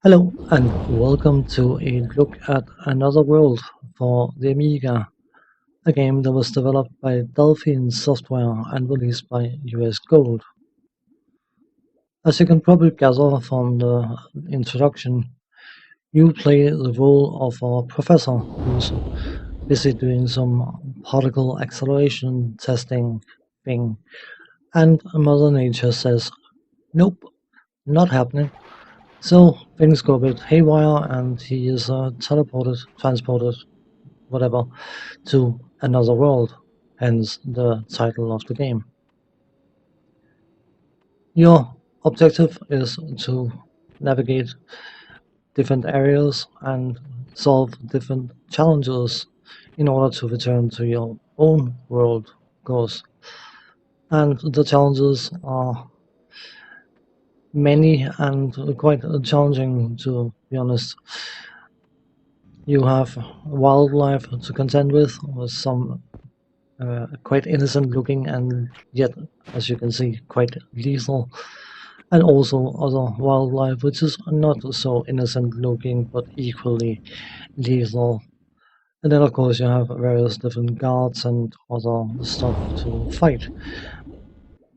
Hello and welcome to a look at another world for the Amiga, a game that was developed by Delphine software and released by US Gold. As you can probably gather from the introduction, you play the role of a professor who's busy doing some particle acceleration testing thing, and Mother Nature says, "Nope, not happening." So things go a bit haywire, and he is transported, whatever, to another world, hence the title of the game. Your objective is to navigate different areas and solve different challenges in order to return to your own world course. And the challenges are many and quite challenging, to be honest. You have wildlife to contend with some quite innocent looking and yet, as you can see, quite lethal, and also other wildlife which is not so innocent looking but equally lethal. And then, of course, you have various different guards and other stuff to fight.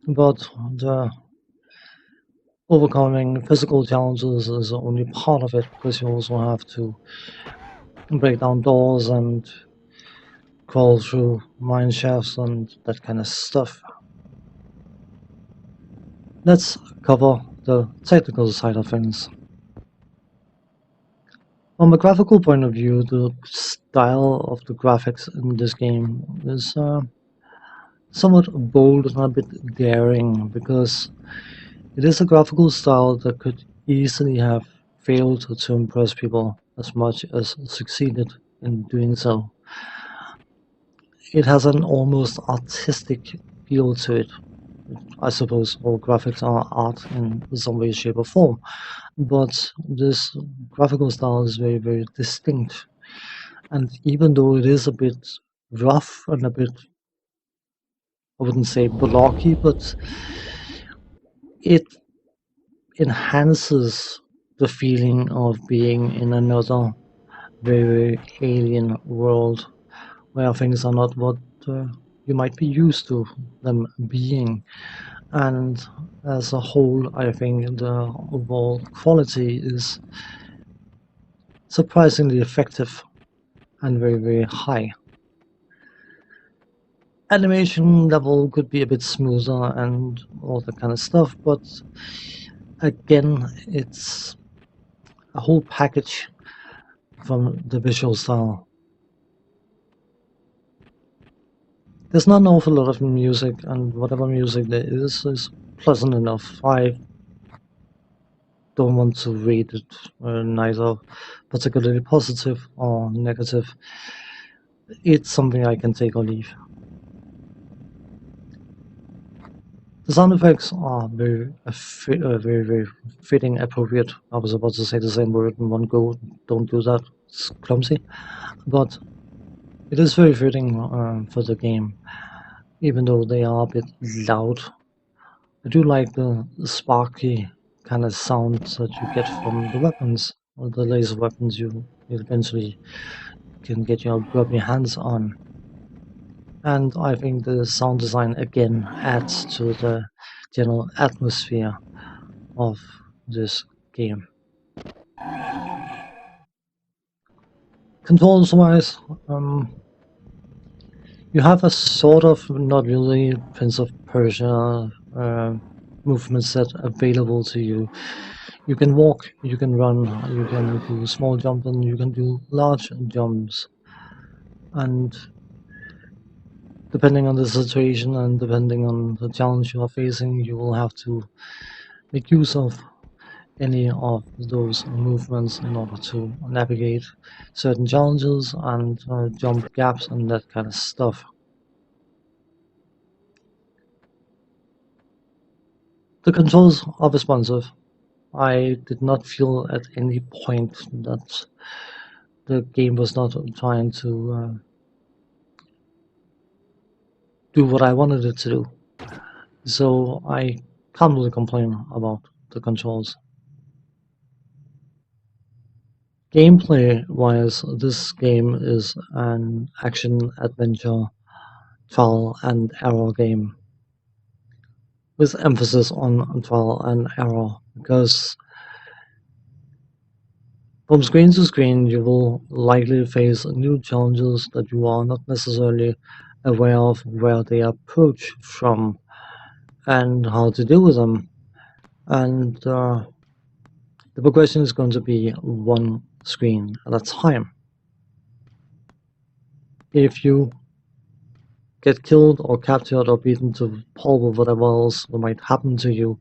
But the overcoming physical challenges is only part of it, because you also have to break down doors and crawl through mine shafts and that kind of stuff. Let's cover the technical side of things. From a graphical point of view, the style of the graphics in this game is somewhat bold and a bit daring, because it is a graphical style that could easily have failed to impress people as much as succeeded in doing so. It has an almost artistic feel to it. I suppose all graphics are art in some way, shape, or form, but this graphical style is very, very distinct. And even though it is a bit rough and a bit, I wouldn't say blocky, but it enhances the feeling of being in another very, very alien world where things are not what you might be used to them being. And as a whole, I think the overall quality is surprisingly effective and very, very high. Animation level could be a bit smoother and all that kind of stuff, but again, it's a whole package from the visual style. There's not an awful lot of music, and whatever music there is pleasant enough. I don't want to rate it neither particularly positive or negative. It's something I can take or leave. The sound effects are very, very fitting, appropriate. I was about to say the same word in one go. Don't do that. It's clumsy. But it is very fitting for the game, even though they are a bit loud. I do like the sparky kind of sounds that you get from the weapons, or the laser weapons you eventually can get your grubby hands on. And I think the sound design again adds to the general atmosphere of this game. Controls wise, you have a sort of, not really, Prince of Persia movement set available to you. You can walk, you can run, you can do small jumps, and you can do large jumps. And depending on the situation and depending on the challenge you are facing, you will have to make use of any of those movements in order to navigate certain challenges and jump gaps and that kind of stuff. The controls are responsive. I did not feel at any point that the game was not trying to do what I wanted it to do. So I can't really complain about the controls. Gameplay-wise, this game is an action-adventure trial and error game with emphasis on trial and error, because from screen to screen you will likely face new challenges that you are not necessarily aware of where they approach from and how to deal with them. And the progression is going to be one screen at a time. If you get killed or captured or beaten to pulp or whatever else might happen to you,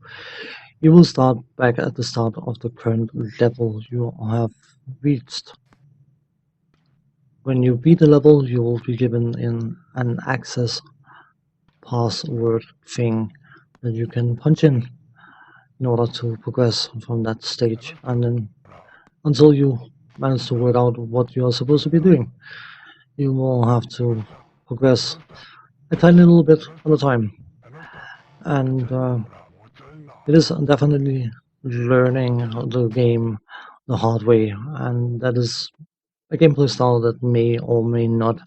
you will start back at the start of the current level you have reached. When you beat the level, you will be given in an access password thing that you can punch in order to progress from that stage, and then until you manage to work out what you are supposed to be doing, you will have to progress a tiny little bit at a time. And it is definitely learning the game the hard way, and that is a gameplay style that may or may not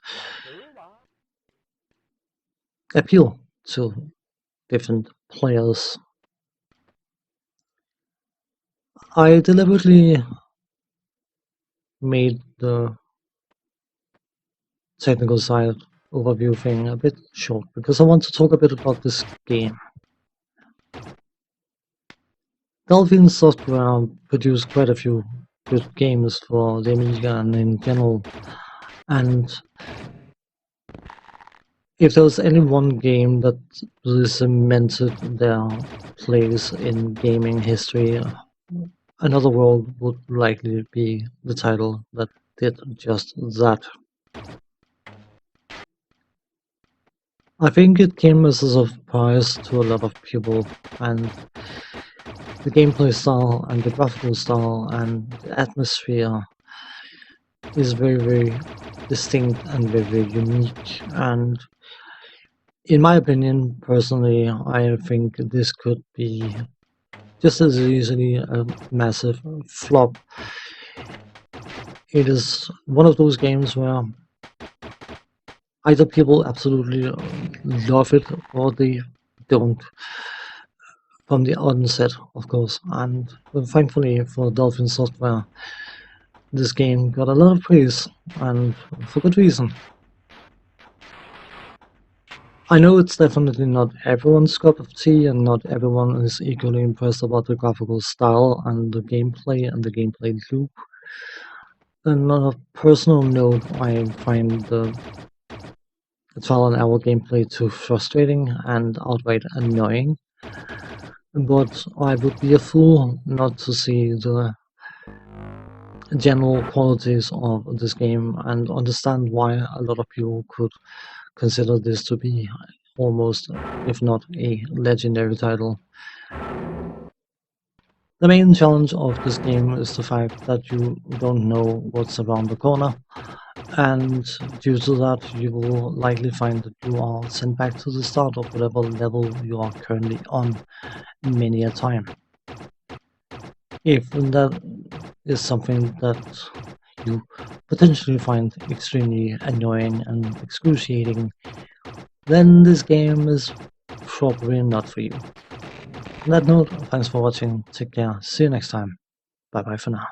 appeal to different players. I deliberately made the technical side overview thing a bit short because I want to talk a bit about this game. Delphine Software produced quite a few good games for the Amiga and in general, and if there was any one game that really cemented their place in gaming history, Another World would likely be the title that did just that. I think it came as a surprise to a lot of people, and the gameplay style and the graphical style and the atmosphere is very, very distinct and very, very unique. And in my opinion, personally, I think this could be just as easily a massive flop. It is one of those games where either people absolutely love it or they don't from the onset, of course. And thankfully for Dolphin Software, this game got a lot of praise, and for good reason. I know it's definitely not everyone's cup of tea, and not everyone is equally impressed about the graphical style and the gameplay loop. And on a personal note, I find the trial and error gameplay too frustrating and outright annoying. But I would be a fool not to see the general qualities of this game and understand why a lot of people could consider this to be almost, if not a legendary title. The main challenge of this game is the fact that you don't know what's around the corner, and due to that you will likely find that you are sent back to the start of whatever level you are currently on many a time. If that is something that you potentially find extremely annoying and excruciating, then this game is probably not for you. On that note, thanks for watching, take care, see you next time, bye bye for now.